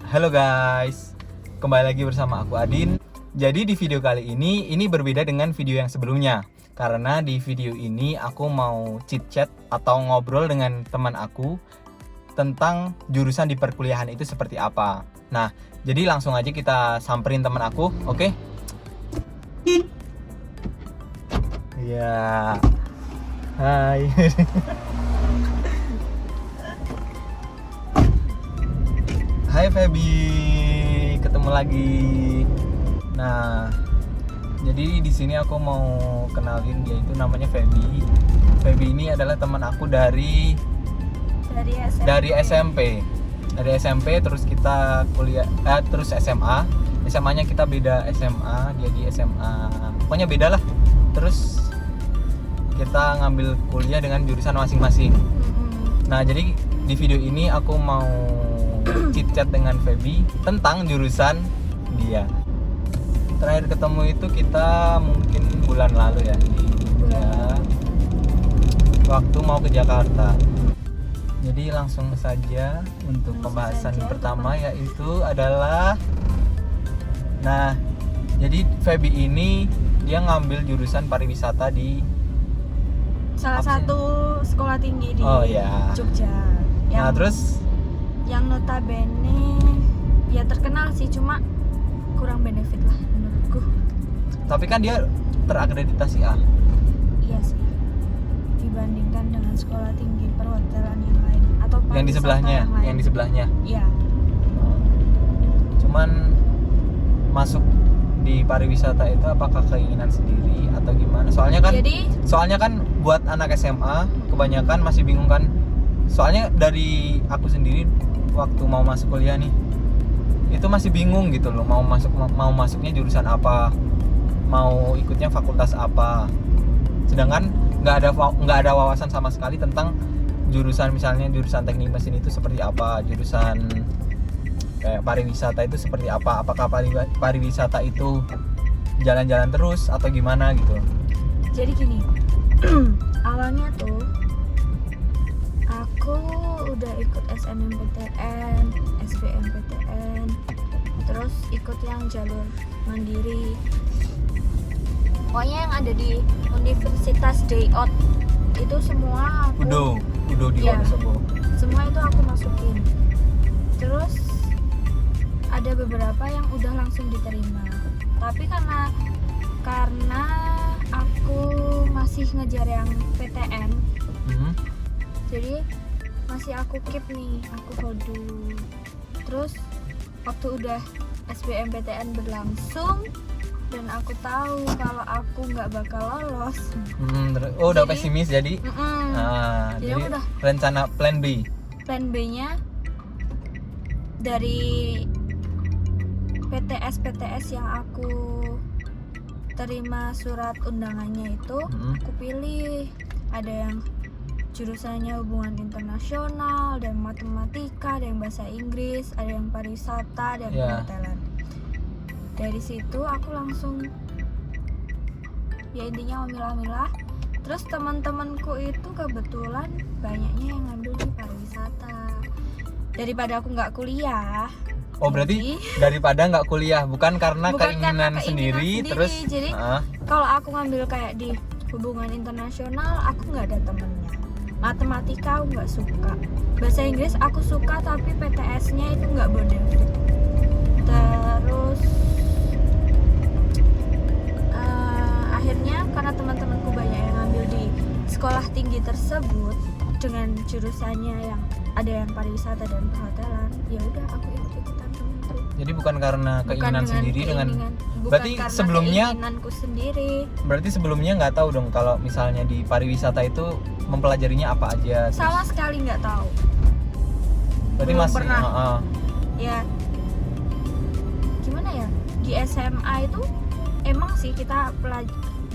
Halo guys, kembali lagi bersama aku Adin. Jadi di video kali ini berbeda dengan video yang sebelumnya. Karena di video ini aku mau chit-chat atau ngobrol dengan teman aku tentang jurusan di perkuliahan itu seperti apa. Nah, jadi langsung aja kita samperin teman aku, oke? Ya, hai. Hai Feby, ketemu lagi. Nah, jadi di sini aku mau kenalin dia, itu namanya Feby. Feby ini adalah teman aku dari SMP. Dari SMP terus kita kuliah, terus SMA. SMA-nya kita beda SMA, dia di SMA. Pokoknya beda lah. Terus kita ngambil kuliah dengan jurusan masing-masing. Nah, jadi di video ini aku mau chit-chat dengan Feby tentang jurusan dia. Terakhir ketemu itu kita mungkin bulan lalu ya, waktu mau ke Jakarta. Jadi langsung saja untuk pembahasan pertama yaitu adalah, nah, jadi Feby ini dia ngambil jurusan pariwisata di salah satu sekolah tinggi di Jogja. Nah, terus yang notabene ya terkenal sih, cuma kurang benefit lah menurutku. tapi kan dia terakreditasi A. Iya sih, dibandingkan dengan sekolah tinggi perhotelan yang lain atau Yang di sebelahnya, yang di sebelahnya. Iya. Cuman masuk di pariwisata itu apakah keinginan sendiri atau gimana? Soalnya kan buat anak SMA kebanyakan masih bingung kan. Soalnya dari aku sendiri waktu mau masuk kuliah nih, itu masih bingung gitu loh, mau masuknya jurusan apa, mau ikutnya fakultas apa. Sedangkan nggak ada wawasan sama sekali tentang jurusan, misalnya jurusan teknik mesin itu seperti apa, jurusan kayak pariwisata itu seperti apa, apakah pariwisata itu jalan-jalan terus atau gimana gitu. Jadi gini, awalnya tuh aku udah ikut SNMPTN, SBMPTN, terus ikut yang jalur mandiri. Pokoknya yang ada di Universitas Day Out itu semua aku Udah di Wonosobo. Semua itu aku masukin. Terus ada beberapa yang udah langsung diterima. Tapi karena aku masih ngejar yang PTN, jadi masih aku keep nih, aku hold dulu. Terus waktu udah SBMPTN berlangsung dan aku tahu kalau aku nggak bakal lolos. Udah pesimis jadi. Jadi udah rencana plan B. Plan B-nya dari PTS yang aku terima surat undangannya itu, aku pilih. Ada yang jurusannya hubungan internasional, ada yang matematika, ada yang bahasa Inggris, ada yang pariwisata, ada yang perhotelan. Dari situ aku langsung, ya intinya memilah-milah. Terus teman-temanku itu kebetulan banyaknya yang ngambil di pariwisata. Daripada aku nggak kuliah. Berarti daripada nggak kuliah, bukan karena keinginan sendiri. Terus jadi kalau aku ngambil kayak di hubungan internasional, aku nggak ada temennya. Matematika aku nggak suka, bahasa Inggris aku suka tapi PTS-nya itu nggak bonafit. Terus akhirnya karena teman-temanku banyak yang ngambil di sekolah tinggi tersebut dengan jurusannya yang ada yang pariwisata dan perhotelan, ya udah aku ikut-ikutan temanku. Jadi bukan karena keinginan sendiri berarti sebelumnya keinginanku sendiri. Berarti sebelumnya nggak tahu dong kalau misalnya di pariwisata itu mempelajarinya apa aja? Sama sekali nggak tahu. Berarti belum masih pernah. Ya gimana ya, di SMA itu emang sih kita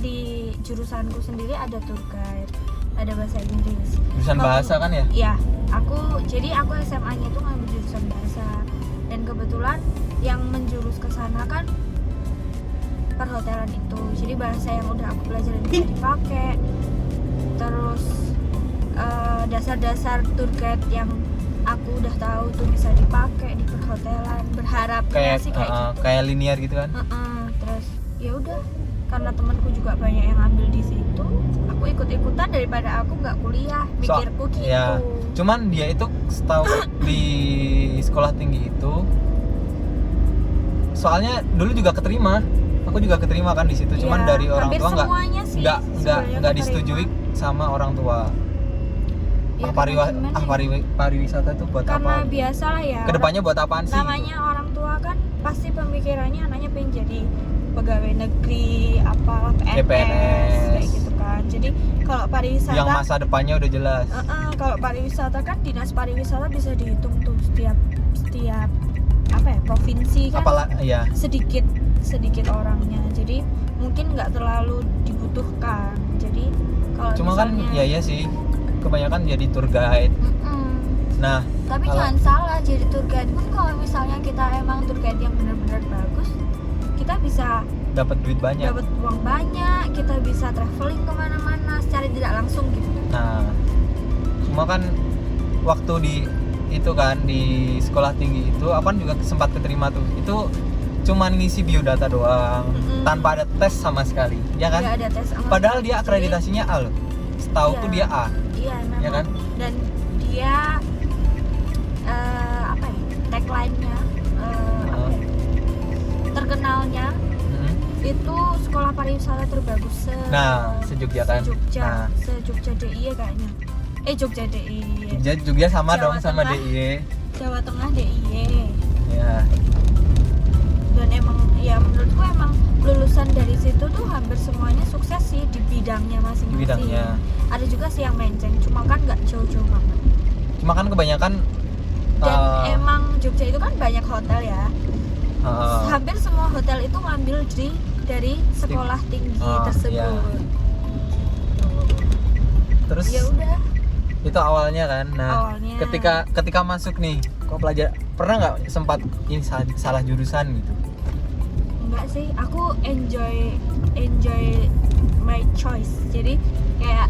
di jurusanku sendiri ada tour guide, ada bahasa Inggris. Jurusan bahasa kan ya? Iya, aku SMA-nya itu ngambil jurusan bahasa, dan kebetulan yang menjurus ke sana kan perhotelan itu. Jadi bahasa yang udah aku pelajarin bisa dipakai. Terus dasar-dasar tour guide yang aku udah tahu tuh bisa dipakai di perhotelan, berharapnya kayak sih kayak gitu. kayak linear gitu kan. Terus ya udah, karena temanku juga banyak yang ambil di situ, aku ikut-ikutan daripada aku nggak kuliah, mikirku gitu. Ya, cuman dia itu setahu di sekolah tinggi itu, soalnya dulu juga keterima, aku juga keterima kan di situ, cuman dari orang tua nggak disetujui sama orang tua. Ya, pariwisata itu buat karena apa? Biasalah ya. Kedepannya buat apaan sih? Namanya gitu. Orang tua kan pasti pemikirannya anaknya pengen jadi pegawai negeri, apa PNS kayak gitu kan. Jadi kalau pariwisata yang masa depannya udah jelas. Kalau pariwisata kan dinas pariwisata bisa dihitung tuh setiap apa ya, provinsi kan. Ya. sedikit orangnya. Jadi mungkin nggak terlalu dibutuhkan. Jadi kalau cuma misalnya, kan ya sih kebanyakan jadi tour guide. Nah, tapi jangan salah, jadi tour guide pun kalau misalnya kita emang tour guide yang benar-benar bagus, kita bisa dapat duit banyak, dapat uang banyak, kita bisa traveling kemana-mana secara tidak langsung gitu. Nah, cuma kan waktu di itu kan di sekolah tinggi itu Apan juga sempat keterima tuh, itu cuman ngisi biodata doang, tanpa ada tes sama sekali, ya kan? Gak ada tes sama padahal dia akreditasinya A loh, setahu tuh dia A. Iya memang. Ya kan? Dan dia apa ya, tagline-nya terkenalnya itu sekolah pariwisata terbagus se-Jogja kan? Se-Jogja DIY kayaknya. Jogja DIY. Jogja sama Jawa dong sama Tengah. DIY. Jawa Tengah DIY. Ya. Dan emang ya menurutku emang lulusan dari situ tuh hampir semuanya sukses sih di bidangnya masing-masing. Ada juga sih yang menceng, cuma kan nggak jauh-jauh banget. Cuma kan kebanyakan dan emang Jogja itu kan banyak hotel ya. Hampir semua hotel itu ngambil dari sekolah tinggi tersebut. Iya. Terus ya udah. Itu awalnya kan. Nah, awalnya. ketika masuk nih, kok pernah nggak sempat ini salah jurusan gitu? Enggak sih, aku enjoy my choice. Jadi kayak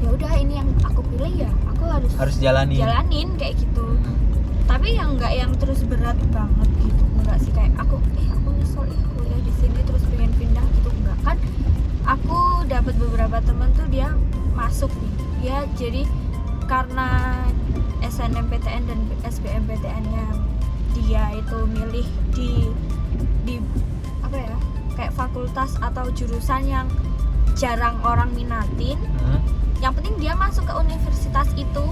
ya udah, ini yang aku pilih ya, aku harus jalanin kayak gitu. Tapi yang enggak yang terus berat banget gitu. Enggak sih kayak aku nyesel kuliah di sini terus pengen pindah gitu, enggak. Kan aku dapat beberapa teman tuh dia masuk nih. Dia jadi karena SNMPTN dan SBMPTN-nya dia itu milih di apa ya, kayak fakultas atau jurusan yang jarang orang minatin. Yang penting dia masuk ke universitas itu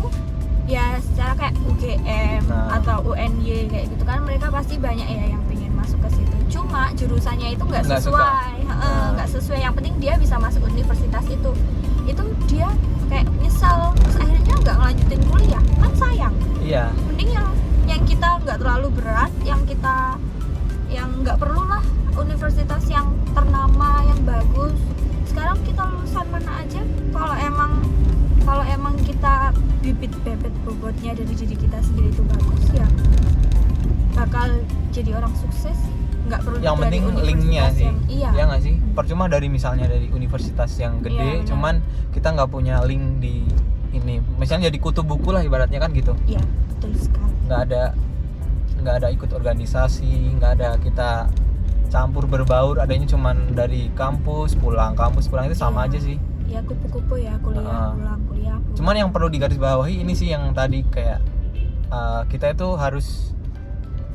ya, secara kayak UGM atau UNY kayak gitu kan, mereka pasti banyak ya yang pengen masuk ke situ. Cuma jurusannya itu nggak sesuai. Yang penting dia bisa masuk universitas itu dia kayak nyesel, terus akhirnya nggak ngelanjutin kuliah, kan sayang. Iya. Mending yang kita nggak terlalu berat, yang nggak perlu lah universitas yang ternama, yang bagus. Sekarang kita lulusan mana aja, kalau emang kita bibit bobotnya dari diri kita sendiri itu bagus, ya bakal jadi orang sukses. Nggak perlu yang dari penting linknya sih. Iya nggak sih? Percuma dari misalnya dari universitas yang gede, cuman kita nggak punya link di ini, misalnya jadi kutu buku lah ibaratnya kan gitu. Iya, betul sekali. Nggak ada ikut organisasi, nggak ada kita campur berbaur, adanya cuman dari kampus pulang itu sama aja sih. Ya kupu-kupu ya, kuliah pulang. Cuman yang perlu digarisbawahi ini sih yang tadi kayak kita itu harus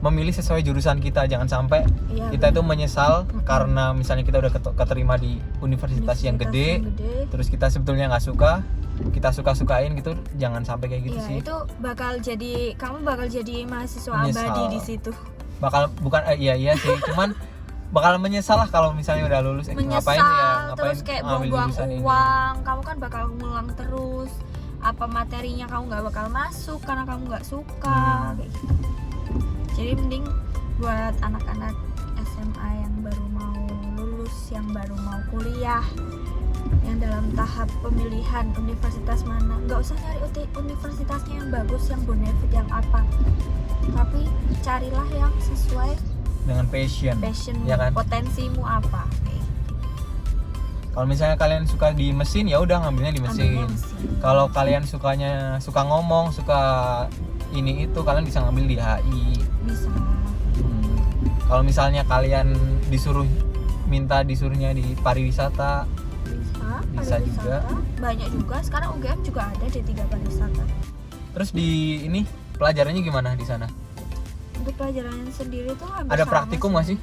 memilih sesuai jurusan kita, jangan sampai kita itu menyesal karena misalnya kita udah keterima di universitas yang gede, terus kita sebetulnya nggak suka, kita suka-sukain gitu, jangan sampai kayak gitu sih. Itu kamu bakal jadi mahasiswa menyesal. Abadi di situ. Iya sih, cuman bakal menyesal lah kalau misalnya udah lulus. Ngapain terus kayak buang-buang uang, kamu kan bakal ngulang terus, apa materinya kamu nggak bakal masuk karena kamu nggak suka kayak gitu. Jadi mending buat anak-anak SMA yang baru mau lulus, yang baru mau kuliah, yang dalam tahap pemilihan universitas mana, nggak usah nyari universitasnya yang bagus, yang bonafit, yang apa, tapi carilah yang sesuai dengan passion ya kan? Potensimu apa. Kalau misalnya kalian suka di mesin ya udah ngambilnya di mesin. Kalau kalian suka ngomong, suka ini itu, kalian bisa ngambil di HI. Bisa. Kalau misalnya kalian disuruhnya di pariwisata, bisa juga. Banyak juga. Sekarang UGM juga ada D3 pariwisata. Terus di ini pelajarannya gimana di sana? Untuk pelajaran sendiri tuh hampir Ada sama praktikum nggak sih?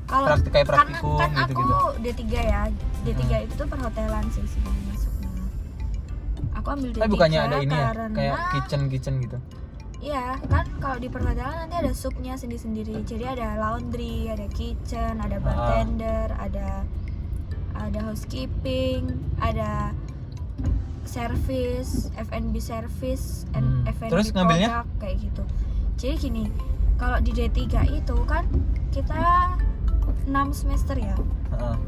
Kalau Kayak praktikum kan gitu-gitu. aku D3 ya. D3 itu tuh perhotelan sih sebenarnya masuknya. Aku ambil D3 Tapi bukannya ada ini ya, karena kayak kitchen gitu. iya, kan kalau di perhotelan nanti ada subnya sendiri-sendiri. Jadi ada laundry, ada kitchen, ada bartender, ada housekeeping, ada service, F&B service, F&B Terus ngambilnya? product kayak gitu. Jadi gini, kalau di D3 itu kan kita 6 semester ya.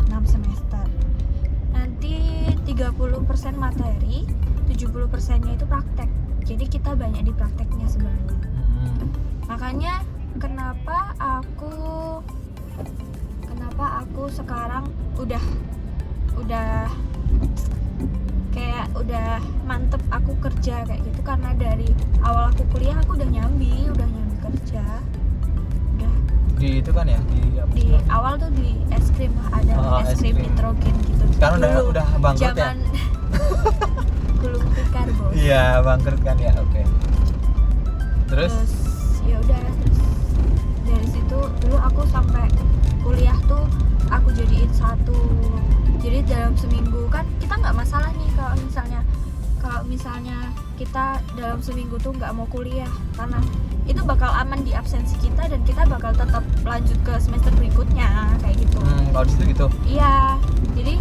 6 semester. Nanti 30% materi, 70%-nya itu praktek. Jadi kita banyak di prakteknya sebenarnya. Makanya kenapa aku sekarang udah kayak udah mantep aku kerja kayak gitu, karena dari awal aku kuliah aku udah nyambi kerja. Udah Di itu kan ya, di awal tuh di es krim ada es krim nitrogen gitu. Sekarang udah bangkrut ya? Zaman gulung tikar, Bos. Iya, bangkrut kan ya. Oke. Terus ya udah, terus dari situ dulu aku sampai kuliah tuh aku jadiin satu. Jadi dalam seminggu kan kita nggak masalah nih kalau misalnya kita dalam seminggu tuh nggak mau kuliah, karena itu bakal aman di absensi kita dan kita bakal tetap lanjut ke semester berikutnya kayak gitu. Kalau di situ gitu. Iya, jadi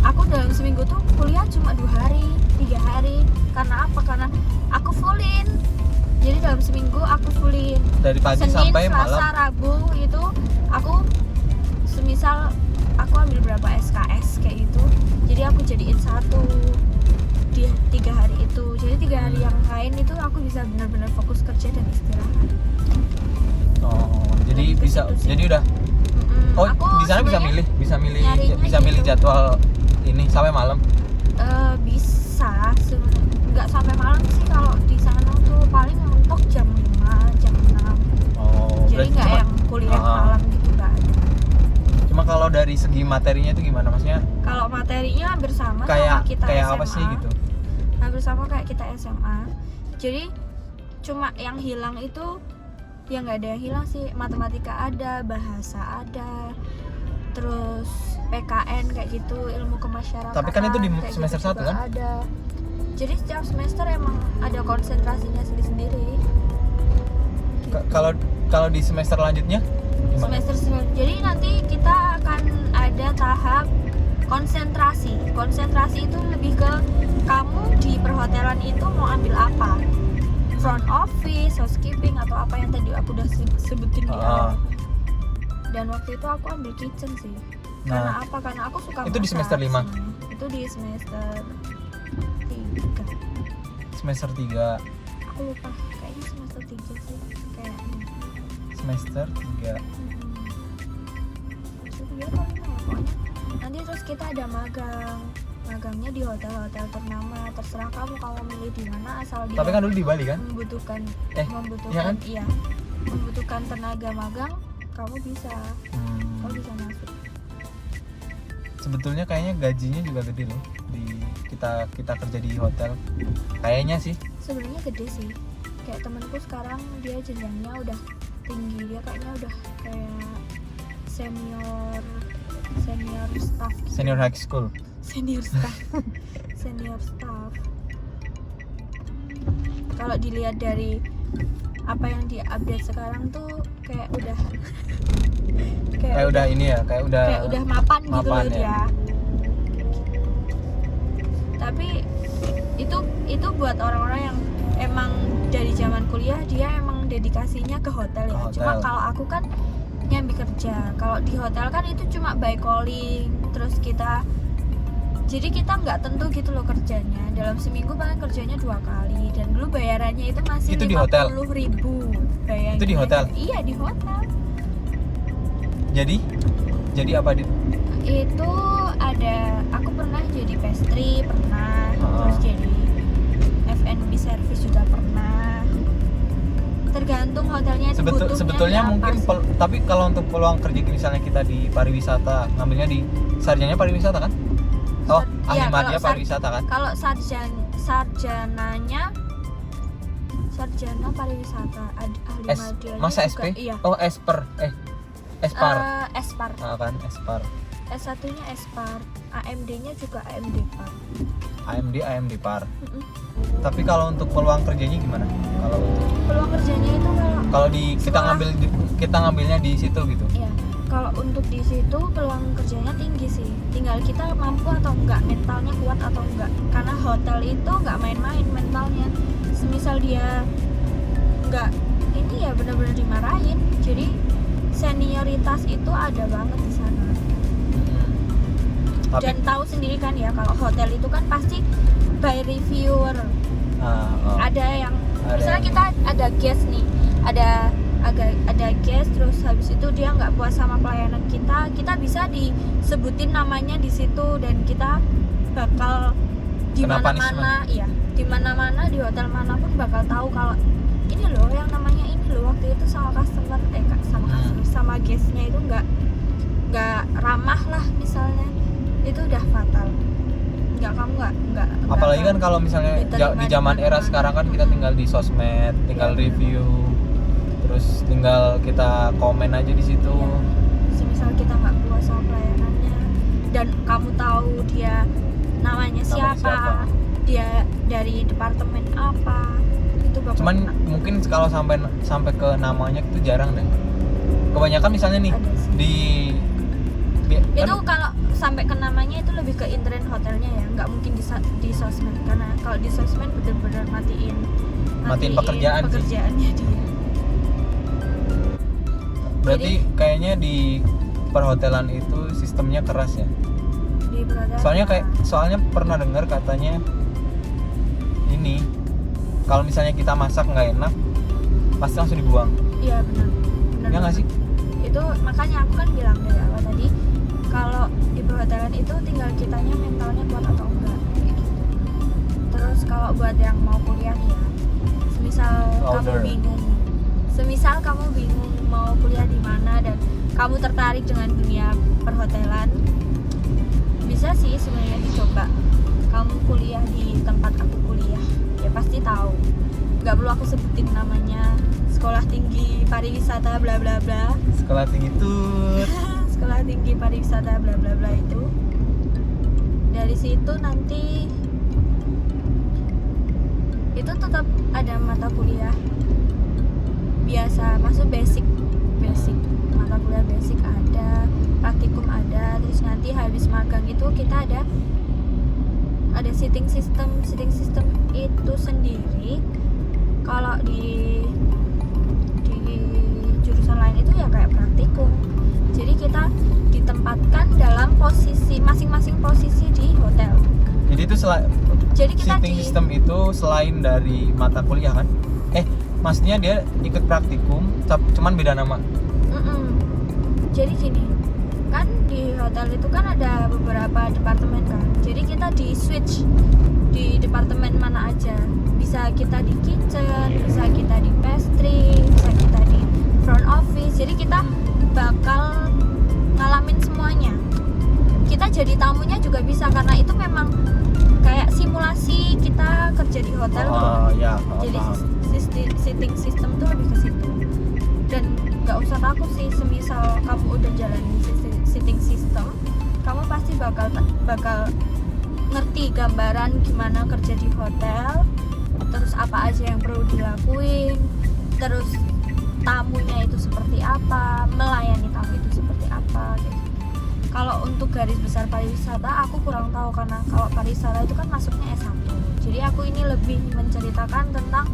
aku dalam seminggu tuh kuliah cuma 2 hari, 3 hari. Karena apa? Karena aku fullin. Jadi dalam seminggu aku fullin. Dari pagi Senin, sampai Selasa, malam. Rabu itu aku semisal aku ambil berapa SKS kayak gitu. Jadi aku jadiin satu di 3 hari itu. Jadi 3 hari yang lain itu aku bisa benar-benar fokus kerja dan istirahat. Jadi Nah, bisa. Jadi udah. Aku Di sana bisa nyarinya milih gitu. jadwal ini sampai malam. Bisa sebenarnya, nggak sampai malam sih. Kalau di sana tuh paling mentok jam 5, jam 6. Jadi nggak yang kuliah malam gitu, nggak ada. Cuma kalau dari segi materinya itu gimana, maksudnya? Kalau materinya hampir sama Kayak sama kita SMA. apa sih gitu? Hampir sama kayak kita SMA. Jadi cuma yang hilang itu, ya nggak ada yang hilang sih. Matematika ada, bahasa ada, terus PKN kayak gitu, ilmu kemasyarakatan. Tapi kan itu di kayak semester gitu 1 kan? Ada. Jadi setiap semester emang ada konsentrasinya sendiri-sendiri. Kalau di semester lanjutnya gimana? Jadi nanti kita akan ada tahap konsentrasi. Konsentrasi itu lebih ke kamu di perhotelan itu mau ambil apa? Front office, housekeeping, atau apa yang tadi aku udah sebutin di awal. Dan waktu itu aku ambil kitchen sih. Karena apa? Karena aku suka itu di semester 5? Itu di semester 3. Semester 3. Aku lupa, kayaknya semester 3 sih. Kayaknya Semester 3. Nanti terus kita ada magangnya di hotel-hotel ternama. Terserah kamu milih di mana, asal dia. Tapi kan dulu di Bali kan? Membutuhkan iya kan? iya. Membutuhkan tenaga magang, kamu bisa masuk. Sebetulnya kayaknya gajinya juga gede loh di kita kerja di hotel. Kayaknya sih. Sebenarnya gede sih. Kayak temenku sekarang dia jenjangnya udah tinggi, dia kayaknya udah kayak senior staff gitu. Senior high school. Senior staff. Kalau dilihat dari apa yang diupdate sekarang tuh kayak udah kayak udah mapan gitu loh ya. dia. Tapi itu buat orang-orang yang emang dari zaman kuliah dia emang dedikasinya ke hotel ya. Cuma kalau aku kan nyambi kerja. Kalau di hotel kan itu cuma by calling, terus kita nggak tentu gitu loh kerjanya. Dalam seminggu paling kerjanya 2 kali, dan dulu bayarannya itu masih 50.000. Itu di hotel? Iya, di hotel. Jadi apa Itu aku pernah jadi pastry, pernah terus jadi F&B service juga pernah. Tergantung hotelnya itu butuhnya sebetulnya apa mungkin sih. tapi kalau untuk peluang kerja misalnya kita di pariwisata, ngambilnya di sarjananya pariwisata kan? Oh, ahli Iya, media kalau pariwisata kan? Kalau sarjana pariwisata, ahli media Masa juga, SP? iya. Oh, Espar. Espar. Kan Espar. S1-nya Espar, AMD-nya juga AMD Par. AMD Par. Tapi kalau untuk peluang kerjanya gimana? Kalau untuk Peluang kerjanya itu kalau kita ngambilnya di situ gitu. Iya, kalau untuk di situ peluang kerjanya tinggi sih. Tinggal kita mampu atau enggak, mentalnya kuat atau enggak. Karena hotel itu enggak main-main mentalnya. Semisal dia enggak ini ya benar-benar dimarahin. Jadi senioritas itu ada banget di sana. Dan tahu sendiri kan ya, kalau hotel itu kan pasti by reviewer. Ada yang misalnya kita ada guest nih, ada guest, terus habis itu dia nggak puas sama pelayanan kita bisa disebutin namanya di situ, dan kita bakal di mana-mana, iya, di mana-mana di hotel manapun bakal tahu kalau ini loh yang namanya ini loh, waktu itu sama sama guestnya itu nggak ramah lah misalnya, itu udah fatal. Kamu nggak apalagi kan kalau misalnya di zaman era sekarang kan kita tinggal di sosmed, tinggal review, terus tinggal kita komen aja di situ. Semisal kita nggak puas sama pelayanannya dan kamu tahu dia namanya siapa, dia dari departemen apa, itu bakal cuman mungkin kalau sampai ke namanya itu jarang deh. Kebanyakan misalnya nih itu kan, kalau sampai ke namanya itu lebih ke intern hotelnya ya, nggak mungkin di sosmed, karena kalau di sosmed bener-bener matiin pekerjaannya dia. Berarti kayaknya di perhotelan itu sistemnya keras ya. Di perhotelan. Soalnya pernah dengar katanya ini kalau misalnya kita masak nggak enak pasti langsung dibuang. Iya benar. Ya nggak sih? Itu makanya aku kan bilang dari awal tadi, kalau di perhotelan itu tinggal kitanya mentalnya kuat atau enggak gitu. Terus kalau buat yang mau kuliah nih ya, semisal kamu bingung mau kuliah di mana dan kamu tertarik dengan dunia perhotelan, bisa sih sebenarnya dicoba. Kamu kuliah di tempat aku kuliah, ya pasti tahu. Nggak perlu aku sebutin namanya, sekolah tinggi pariwisata bla bla bla. Sekolah tinggi tuh. Sekolah tinggi pariwisata bla bla bla itu. Dari situ nanti itu tetap ada mata kuliah biasa, maksud basic mata kuliah basic ada, praktikum ada, terus nanti habis magang itu kita ada sitting system itu sendiri. Kalau di jurusan lain itu ya kayak praktikum, jadi kita ditempatkan dalam masing-masing posisi di hotel. Jadi itu sitting system itu selain dari mata kuliah kan? Maksudnya dia ikut praktikum, cuman beda nama. Jadi gini, kan di hotel itu kan ada beberapa departemen kan. Jadi kita di switch di departemen mana aja. Bisa kita di kitchen, bisa kita di pastry, bisa kita di front office. Jadi kita bakal ngalamin semuanya. Kita jadi tamunya juga bisa, karena itu memang kayak simulasi kita kerja di hotel tuh. Jadi sitting system tuh lebih ke situ. Dan nggak usah takut sih, semisal kamu udah jalanin sitting system, kamu pasti bakal ngerti gambaran gimana kerja di hotel, terus apa aja yang perlu dilakuin, terus tamunya itu seperti apa, melayani tamu itu seperti apa gitu. Kalau untuk garis besar pariwisata aku kurang tahu, karena kalau pariwisata itu kan masuknya S1. Jadi aku ini lebih menceritakan tentang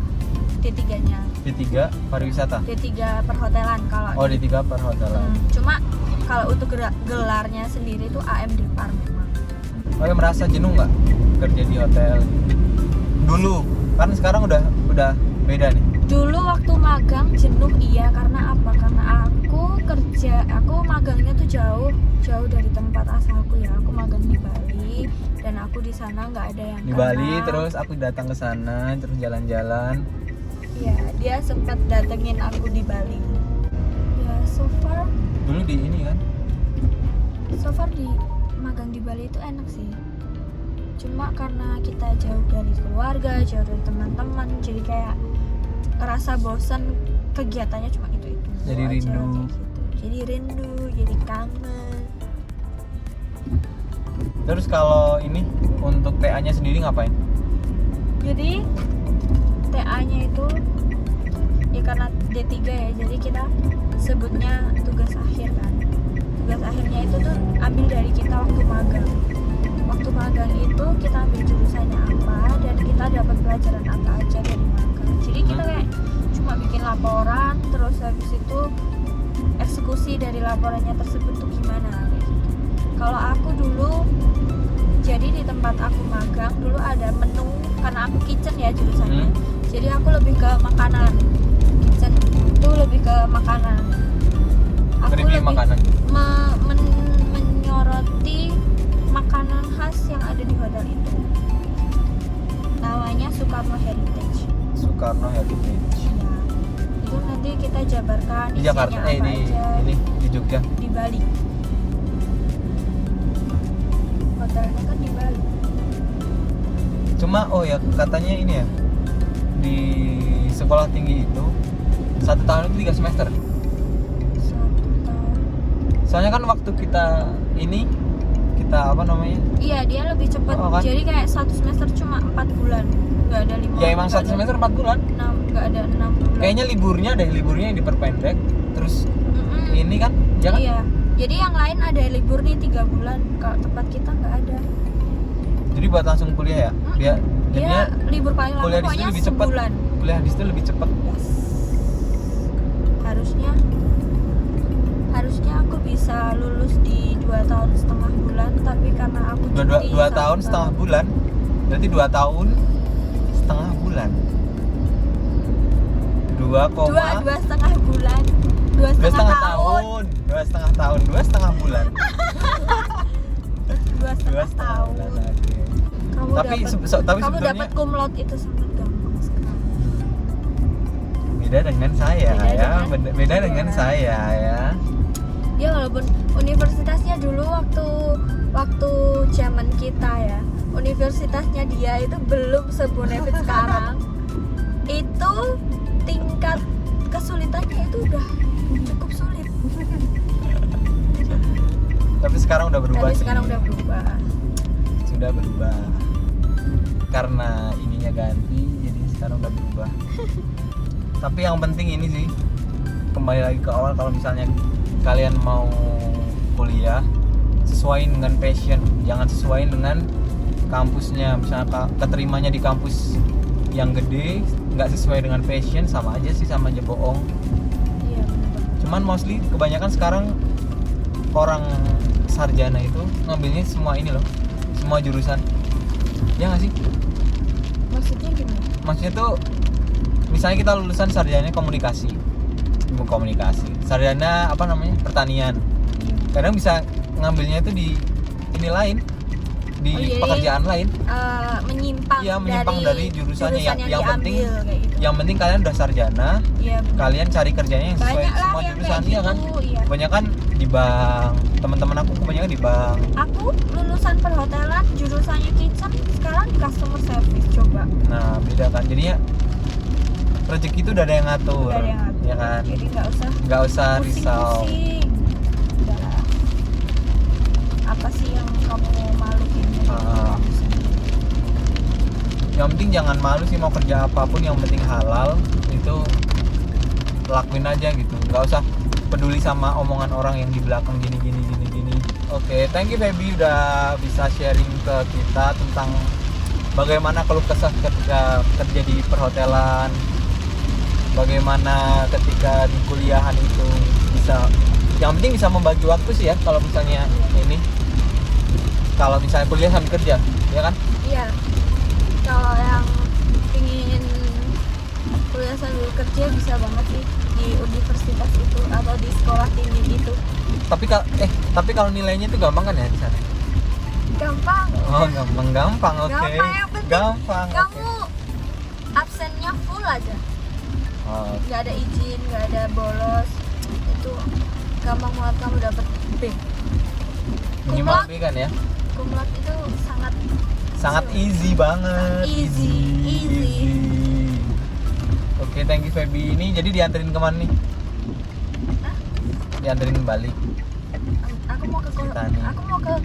D3-nya. D3 pariwisata. D3 perhotelan kalau. Oh, D3 perhotelan. Cuma kalau untuk gelarnya sendiri itu AMD Par memang. Oh, ya, merasa jenuh nggak kerja di hotel? Dulu, kan sekarang udah beda nih. Dulu waktu magang jenuh iya, karena apa? Karena aku magangnya tuh jauh dari tempat asalku ya. Aku magang di Bali dan aku di sana nggak ada yang Di kenal. Bali terus aku datang ke sana terus jalan-jalan. Iya, dia sempat datengin aku di Bali. Ya, so far Dulu di ini kan. di magang di Bali itu enak sih. Cuma karena kita jauh dari keluarga, jauh dari teman-teman, jadi kayak ngerasa bosan, kegiatannya cuma itu Jadi aja, rindu. kayak gitu. Jadi rindu, jadi kangen. Terus kalau ini untuk TA-nya sendiri ngapain? Jadi TA-nya itu ya karena D3 ya, jadi kita sebutnya tugas akhir kan. Tugas akhirnya itu tuh ambil dari kita waktu magang. Waktu magang itu kita ambil jurusannya apa dan kita dapat pelajaran apa aja dari magang. Jadi kita kayak cuma bikin laporan, terus habis itu eksekusi dari laporannya tersebut tuh gimana kayak gitu. Kalau aku dulu, jadi di tempat aku magang dulu ada menu, karena aku kitchen ya jurusannya. Jadi aku lebih ke makanan. Kitchen itu lebih ke makanan. Aku Review lebih makanan. menyoroti makanan khas yang ada di hotel itu. Namanya Soekarno Heritage. Soekarno Heritage. Ya. Itu nanti kita jabarkan Di isinya Jakarta, apa aja. ini di Jogja. Di Bali. Hotelnya kan di Bali. Cuma oh ya katanya ini ya di sekolah tinggi itu 1 tahun itu 3 semester. 1 tahun. Soalnya kan waktu kita apa namanya? Iya, dia lebih cepat. Oh, kan? Jadi kayak 1 semester cuma 4 bulan. Nggak ada 5. Ya emang 1 semester 4 bulan. 6, nggak ada 6 bulan. Kayaknya liburnya yang diperpendek. Terus Mm-mm. ini kan, ya kan? Iya. Jadi yang lain ada libur nih 3 bulan. Kalau tempat kita nggak ada. Jadi buat langsung kuliah ya? Dia jadinya Dia libur paling lama kuliah di situ pokoknya lebih cepat. sebulan. Kuliah di situ lebih cepat. Yes. Harusnya aku bisa lulus di 2 tahun setengah bulan, tapi karena aku cuti 2 tahun setengah bulan. Berarti 2 tahun setengah bulan. 2 setengah bulan. 2 2 setengah setengah tahun. 2 setengah tahun, 2 setengah bulan. 2 setengah tahun. Oke. Tapi Kamu sebenarnya dapat cum laude itu sangat gampang sekali. beda dengan saya beda dengan Iya. saya ya. Dia walaupun universitasnya dulu waktu zaman kita ya, universitasnya dia itu belum sebonefit sekarang. Itu tingkat kesulitannya itu udah cukup sulit. Tapi sekarang udah berubah. Tapi sih. sekarang udah berubah. Sudah berubah. Karena ininya ganti, jadi sekarang udah berubah. Tapi yang penting ini sih, kembali lagi ke awal, kalau misalnya kalian mau kuliah, sesuaiin dengan passion, jangan sesuaiin dengan kampusnya. Misalnya keterimanya di kampus yang gede, nggak sesuai dengan passion, sama aja sih, sama aja bohong. Iya benar. Cuman mostly kebanyakan sekarang orang sarjana itu ngambilnya semua ini loh, semua jurusan. Ya nggak sih? Maksudnya gimana? Maksudnya tuh misalnya kita lulusan sarjana komunikasi, sarjana apa namanya, pertanian, kadang bisa ngambilnya itu di ini lain, di jadi, pekerjaan lain. Menyimpang, Iya, menyimpang dari jurusannya. Yang diambil, penting kayak gitu. yang penting kalian udah sarjana, Iya, benar. kalian cari kerjanya yang sesuai Banyak lah semua yang jurusan. kayak Iya kan, gitu, iya. kebanyakan di bank, teman-teman aku kebanyakan di bank. Aku lulusan perhotelan, jurusannya kitchen, sekarang di customer service. Coba. Nah beda kan, jadinya rezeki itu udah ada yang ngatur, Udah ada yang ngatur. ya kan, Jadi nggak usah risau. pusing-pusing. Udahlah. Apa sih yang kamu maluin? Ah. Yang penting jangan malu sih, mau kerja apapun yang penting halal, itu lakuin aja gitu, nggak usah peduli sama omongan orang yang di belakang gini. Oke, thank you Feby udah bisa sharing ke kita tentang bagaimana keluh kesah ketika kerja di perhotelan, bagaimana ketika di kuliahan itu bisa, yang penting bisa membagi waktu sih ya, kalau misalnya ini, kalau misalnya kuliah sambil kerja, ya kan? Iya. Kalau yang ingin kuliah sambil kerja bisa banget sih di universitas itu atau di sekolah tinggi itu. Tapi kalau nilainya itu gampang kan ya di sana? Gampang. Oh, gampang. Oke. Gampang, yang penting Gampang. kamu absennya full aja. Oh, Nggak ada izin, nggak ada bolos. Itu gampang banget kamu dapet B. minimal Kumlot. B kan ya? Kumlot itu Sangat easy banget. Easy. Oke, thank you Feby. Ini jadi dianterin kemana nih? Hah? Dianterin balik. Aku mau ke Tani.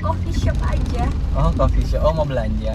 coffee shop aja. Oh, coffee shop. Oh, mau belanja.